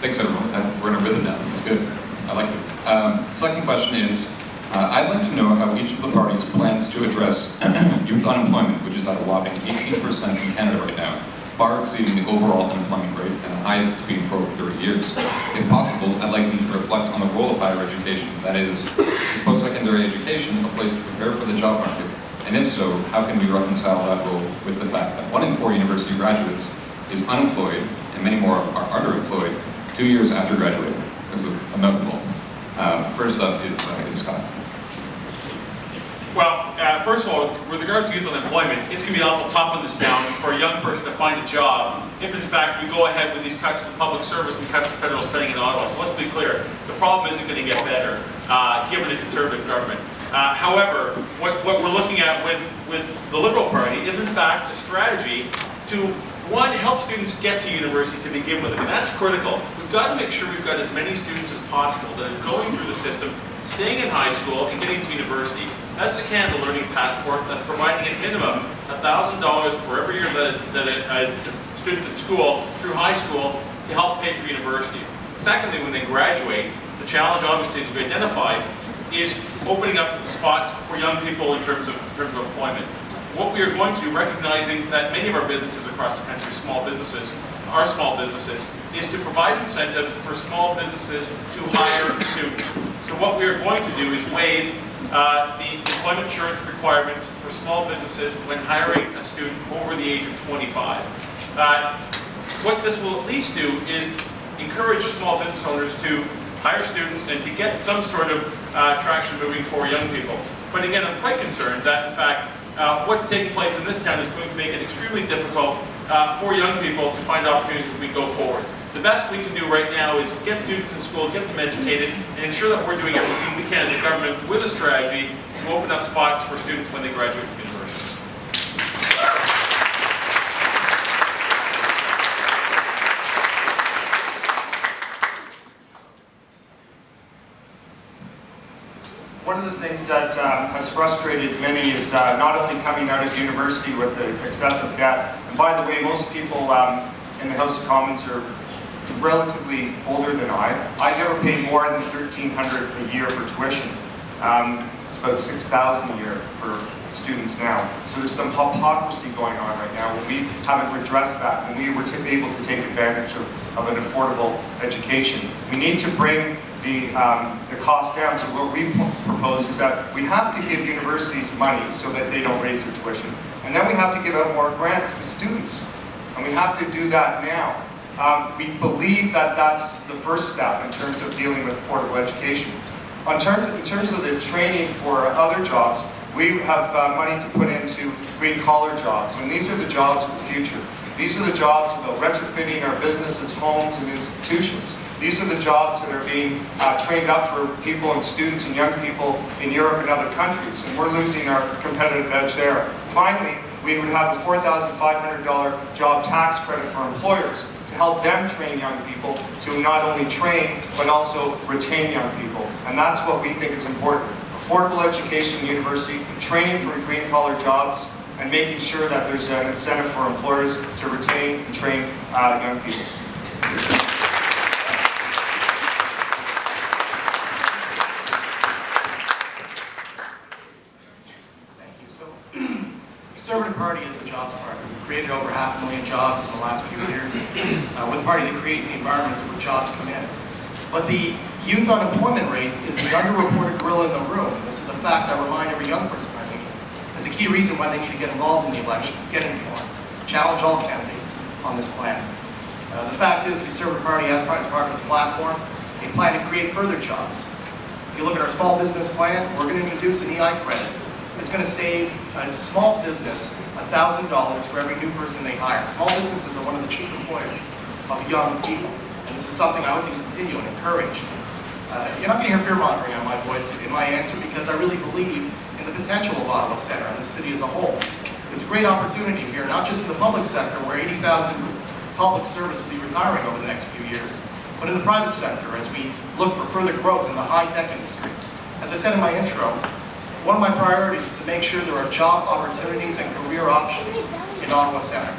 Thanks everyone. We're in a rhythm now. This is good. I like this. Second question is, I'd like to know how each of the parties plans to address youth unemployment, which is at a whopping 18% in Canada right now, far exceeding the overall unemployment rate and the highest it's been for over 30 years. If possible, I'd like them to reflect on the role of higher education, that is post-secondary education, a place to prepare for the job market, and if so, how can we reconcile that role with the fact that 1 in 4 university graduates is unemployed, and many more are underemployed 2 years after graduating, because of a mouthful. First up is Scott. Well, first of all, with regards to youth unemployment, it's going to be awful tough in this town for a young person to find a job if, in fact, we go ahead with these cuts to public service and cuts to federal spending in Ottawa. So let's be clear, the problem isn't going to get better, given the Conservative government. However, what we're looking at with the Liberal Party is, in fact, a strategy to, one, help students get to university to begin with. And that's critical. We've got to make sure we've got as many students as possible that are going through the system, staying in high school and getting to university. That's the Canada Learning Passport that's providing a minimum $1,000 for every year that students at school, through high school, to help pay for university. Secondly, when they graduate, the challenge obviously, as we identified, is opening up spots for young people in terms of employment. What we are going to do, recognizing that many of our businesses across the country, are small businesses, is to provide incentives for small businesses to hire students. So what we are going to do is waive the employment insurance requirements for small businesses when hiring a student over the age of 25. What this will at least do is encourage small business owners to hire students and to get some sort of traction moving for young people. But again, I'm quite concerned that, in fact, what's taking place in this town is going to make it extremely difficult for young people to find opportunities as we go forward. The best we can do right now is get students in school, get them educated, and ensure that we're doing everything we can as a government with a strategy to open up spots for students when they graduate from university. One of the things that has frustrated many is not only coming out of university with the excessive debt, and by the way, most people in the House of Commons are relatively older than I. I never paid more than $1,300 a year for tuition. It's about $6,000 a year for students now. So there's some hypocrisy going on right now when we haven't redressed that, when we were able to take advantage of an affordable education. We need to bring the cost down. So what we propose is that we have to give universities money so that they don't raise their tuition. And then we have to give out more grants to students. And we have to do that now. We believe that that's the first step in terms of dealing with affordable education. In terms of the training for other jobs, we have money to put into green collar jobs, and these are the jobs of the future. These are the jobs about retrofitting our businesses, homes, and institutions. These are the jobs that are being trained up for people and students and young people in Europe and other countries, and we're losing our competitive edge there. Finally, we would have a $4,500 job tax credit for employers to help them train young people to not only train, but also retain young people. And that's what we think is important. Affordable education, university, training for green collar jobs, and making sure that there's an incentive for employers to retain and train young people. Thank you. So, the Conservative Party is the jobs party. We've created over 500,000 jobs in the last few years. We're the party that creates the environments where jobs come in. But the youth unemployment rate is the underreported gorilla in the room. This is a fact I remind every young person I meet. It's a key reason why they need to get involved in the election, get informed, challenge all candidates on this plan. The fact is, the Conservative Party, as part of its platform, they plan to create further jobs. If you look at our small business plan, we're going to introduce an EI credit. It's going to save a small business $1,000 for every new person they hire. Small businesses are one of the chief employers of young people, and this is something I hope to continue and encourage. You're not going to hear fear-mongering on my voice in my answer, because I really believe in the potential of Ottawa Centre and the city as a whole. There's a great opportunity here, not just in the public sector, where 80,000 public servants will be retiring over the next few years, but in the private sector as we look for further growth in the high-tech industry. As I said in my intro, one of my priorities is to make sure there are job opportunities and career options in Ottawa Centre.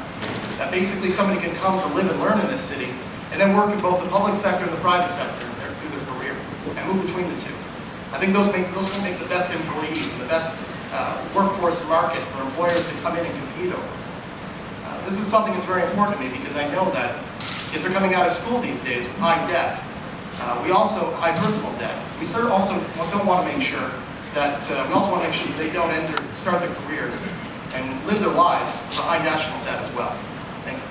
That basically somebody can come to live and learn in this city and then work in both the public sector and the private sector through their career, and move between the two. I think those will make the best employees and the best workforce market for employers to come in and compete over. This is something that's very important to me because I know that kids are coming out of school these days with high debt. We also, high personal debt. We also don't want to make sure that, we also want to make sure that they don't start their careers and live their lives with high national debt as well. Thank you.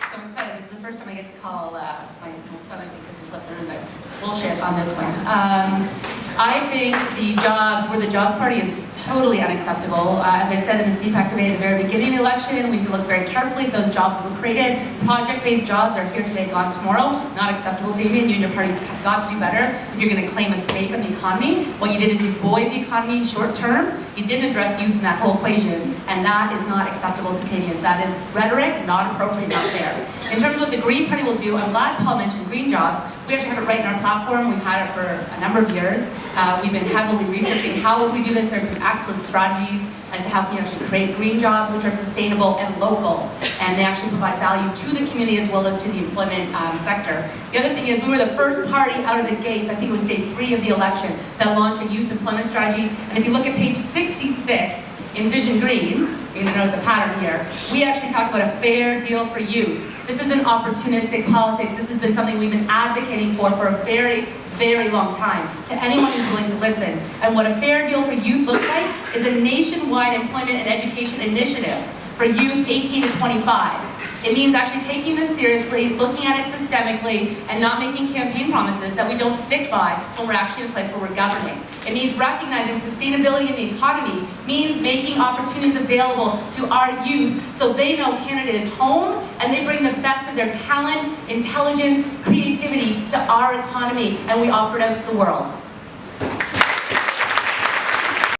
So I'm excited. This is the first time I get to call my son, I think, just left the room, but bullshit on this one. I think the Jobs Party is totally unacceptable. As I said in the CPAC debate at the very beginning of the election, we need to look very carefully at those jobs that were created. Project-based jobs are here today, gone tomorrow. Not acceptable, Damian. You and your party have got to do better if you're going to claim a stake in the economy. What you did is you buoyed the economy short term. You didn't address youth in that whole equation, and that is not acceptable to Canadians. That is rhetoric, not appropriate, not fair. In terms of what the Green Party will do, I'm glad Paul mentioned green jobs. We actually have it right in our platform. We've had it for a number of years. We've been heavily researching how would we do this. There's some excellent strategies as to how we actually create green jobs, which are sustainable and local, and they actually provide value to the community as well as to the employment sector. The other thing is we were the first party out of the gates, I think it was day 3 of the election, that launched a youth employment strategy. And if you look at page 66 in Vision Green, you're going to notice a pattern here, we actually talk about a fair deal for youth. This isn't opportunistic politics. This has been something we've been advocating for a very, very long time to anyone who's willing to listen. And what a fair deal for youth looks like is a nationwide employment and education initiative for youth 18 to 25. It means actually taking this seriously, looking at it systemically, and not making campaign promises that we don't stick by when we're actually in a place where we're governing. It means recognizing sustainability in the economy, means making opportunities available to our youth so they know Canada is home and they bring the best of their talent, intelligence, creativity to our economy, and we offer it out to the world.